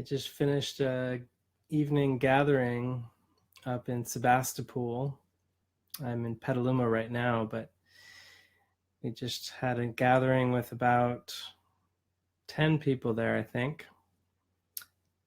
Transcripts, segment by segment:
just finished a evening gathering up in Sebastopol. I'm in Petaluma right now, but we just had a gathering with about 10 people there, I think.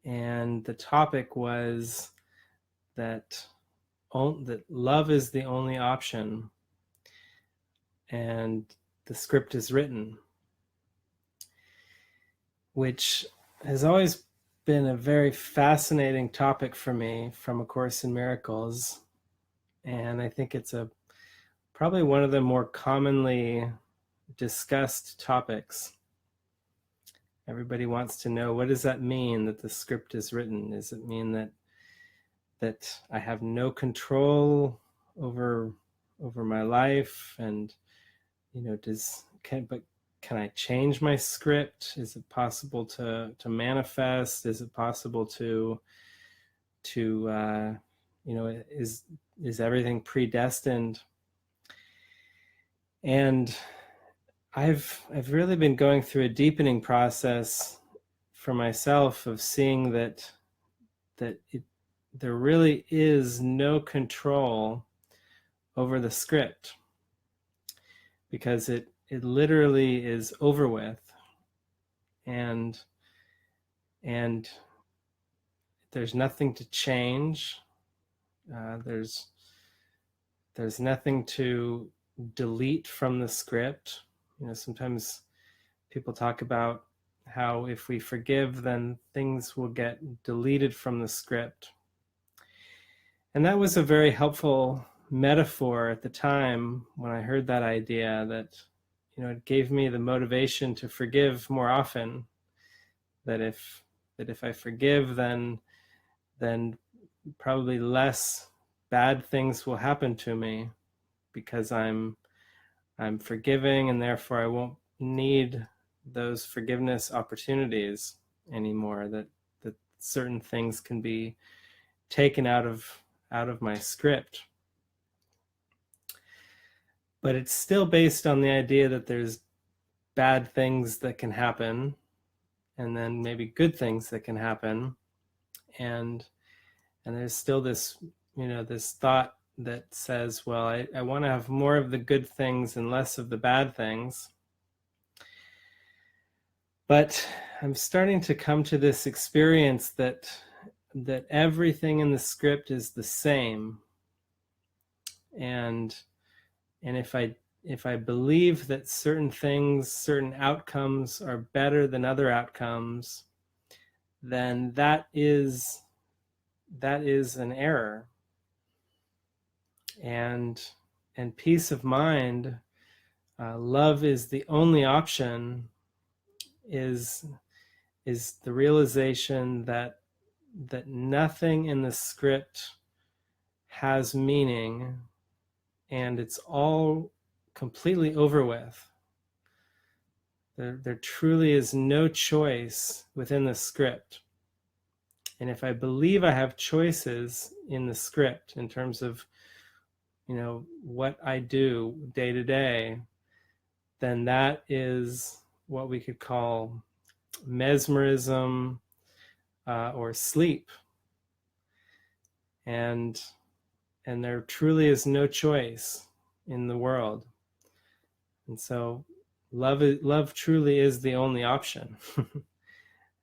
And the topic was that love is the only option and the script is written, which has always been a very fascinating topic for me from A Course in Miracles. And I think it's probably one of the more commonly discussed topics. Everybody wants to know, what does that mean that the script is written? Does it mean that I have no control over my life? And can I change my script? Is it possible to manifest? Is it possible to is everything predestined? And I've really been going through a deepening process for myself of seeing that there really is no control over the script, because it literally is over with, and there's nothing to change. There's nothing to delete from the script. Sometimes people talk about how if we forgive, then things will get deleted from the script. And that was a very helpful metaphor at the time when I heard that idea, that it gave me the motivation to forgive more often. That if I forgive, then probably less bad things will happen to me, because I'm forgiving, and therefore I won't need those forgiveness opportunities anymore, that certain things can be taken out of my script. But it's still based on the idea that there's bad things that can happen, and then maybe good things that can happen, and there's still this this thought that says, well, I want to have more of the good things and less of the bad things. But I'm starting to come to this experience that everything in the script is the same. And if I believe that certain things, certain outcomes are better than other outcomes, then that is an error. And peace of mind, love is the only option, is the realization that nothing in the script has meaning, and it's all completely over with. There truly is no choice within the script. And if I believe I have choices in the script in terms of what I do day to day, then that is what we could call mesmerism or sleep. And there truly is no choice in the world. And so love truly is the only option.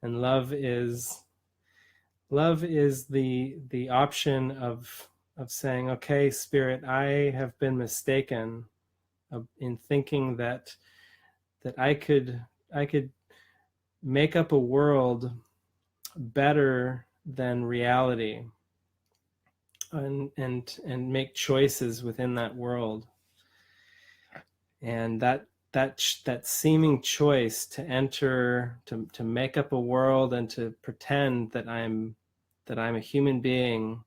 And love is the option of saying, okay, Spirit, I have been mistaken in thinking that I could make up a world better than reality, and make choices within that world. And that seeming choice to enter, to make up a world and to pretend that I'm a human being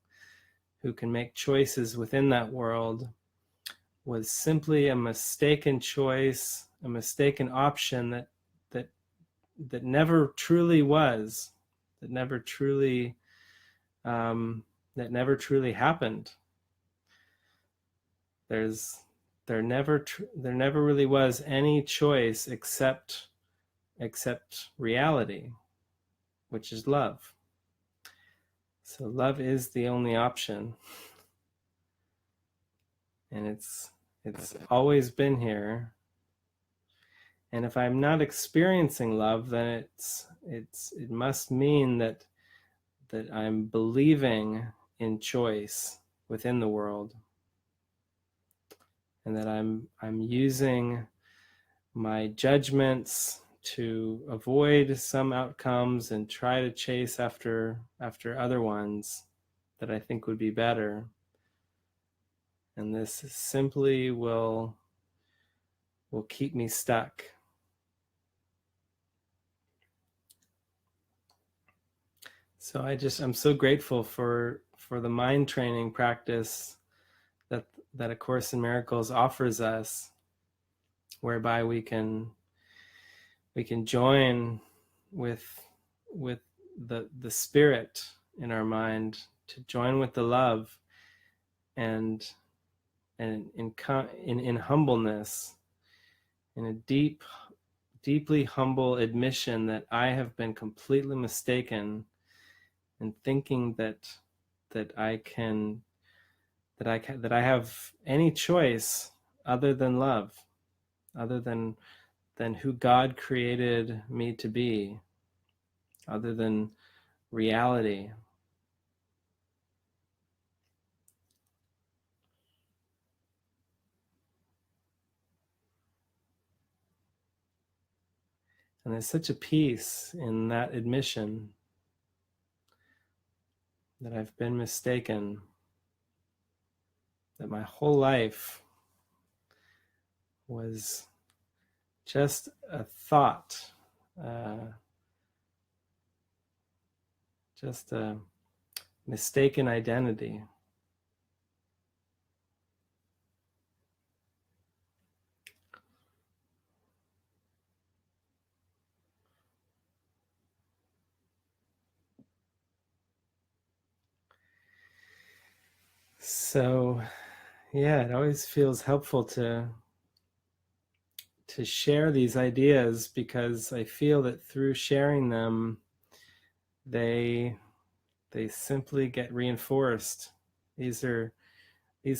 who can make choices within that world, was simply a mistaken choice, a mistaken option that never truly was, that never truly happened. There never really was any choice except reality. which is love. So love is the only option. And it's always been here. And if I'm not experiencing love, then it must mean that I'm believing in choice within the world, and that I'm using my judgments to avoid some outcomes and try to chase after other ones that I think would be better. And this simply will keep me stuck. So I'm so grateful for the mind training practice that A Course in Miracles offers us, whereby we can join with the spirit in our mind, to join with the love, and in humbleness, in a deeply humble admission that I have been completely mistaken in thinking that I have any choice other than love, other than who God created me to be, other than reality. And there's such a peace in that admission, that I've been mistaken, that my whole life was just a thought, just a mistaken identity. So, yeah, it always feels helpful to share these ideas, because I feel that through sharing them, they simply get reinforced. These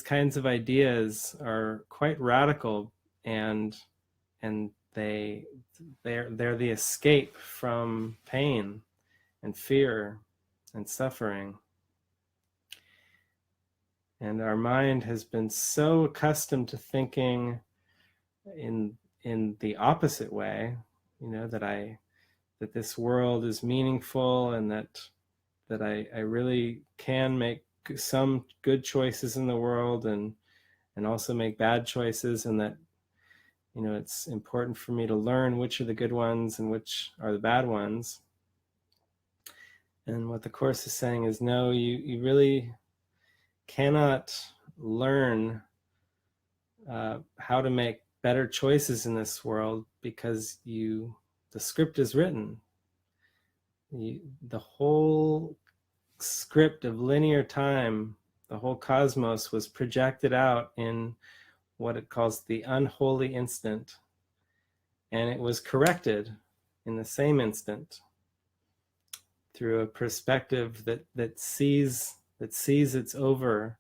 kinds of ideas are quite radical, and they're the escape from pain and fear and suffering. And our mind has been so accustomed to thinking in the opposite way, that this world is meaningful, and that I really can make some good choices in the world, and also make bad choices, and that it's important for me to learn which are the good ones and which are the bad ones. And what the Course is saying is, no, you really cannot learn how to make better choices in this world, because the script is written. The whole script of linear time, the whole cosmos, was projected out in what it calls the unholy instant, and it was corrected in the same instant through a perspective that sees it's over,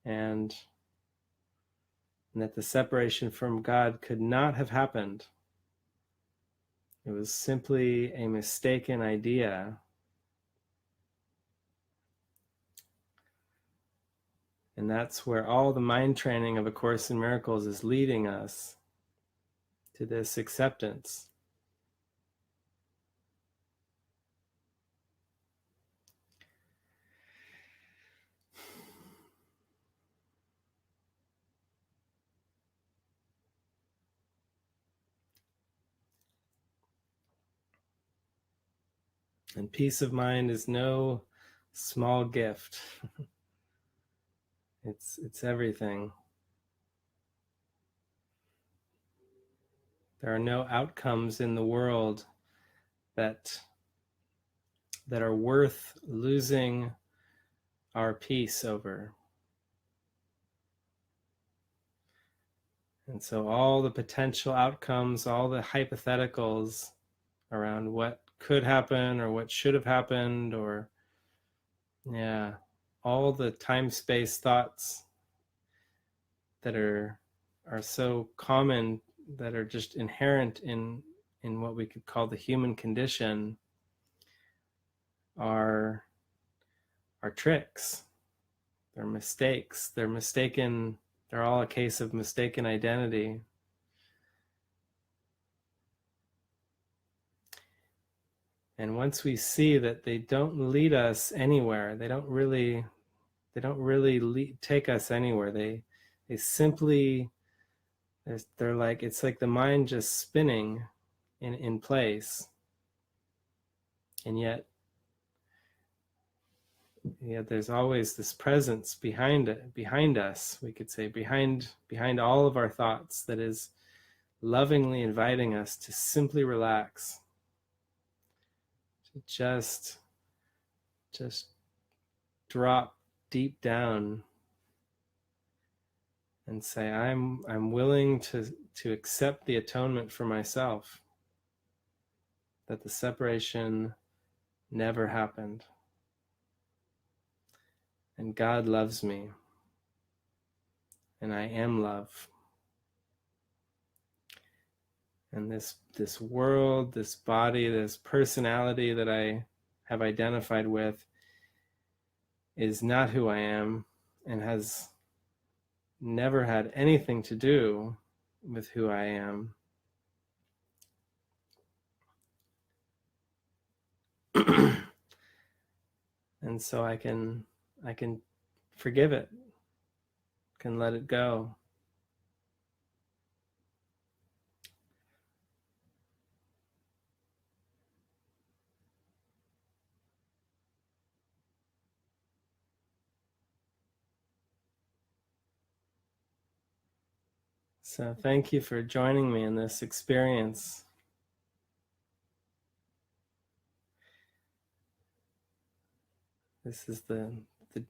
and that the separation from God could not have happened. It was simply a mistaken idea. And that's where all the mind training of A Course in Miracles is leading us, to this acceptance. And peace of mind is no small gift. It's everything. There are no outcomes in the world that are worth losing our peace over. And so all the potential outcomes, all the hypotheticals around what could happen or what should have happened, or yeah, all the time-space thoughts that are so common, that are just inherent in what we could call the human condition, are tricks. They're mistakes. They're mistaken. They're all a case of mistaken identity. And once we see that they don't lead us anywhere, they don't really take us anywhere. They simply, they're like, it's like the mind just spinning in place. And yet there's always this presence behind us, we could say, behind all of our thoughts, that is lovingly inviting us to simply relax, to just drop deep down and say, I'm willing to accept the atonement for myself, that the separation never happened, and God loves me, and I am love. And this world, this body, this personality that I have identified with is not who I am, and has never had anything to do with who I am. And so I can forgive it, can let it go. So thank you for joining me in this experience. This is the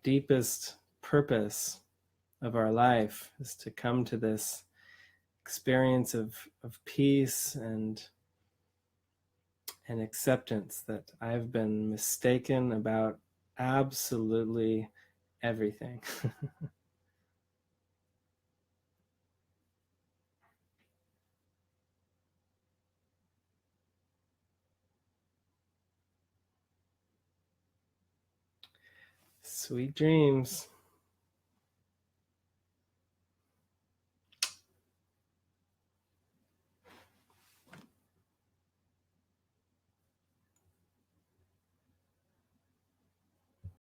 deepest purpose of our life, is to come to this experience of peace and acceptance that I've been mistaken about absolutely everything. Sweet dreams.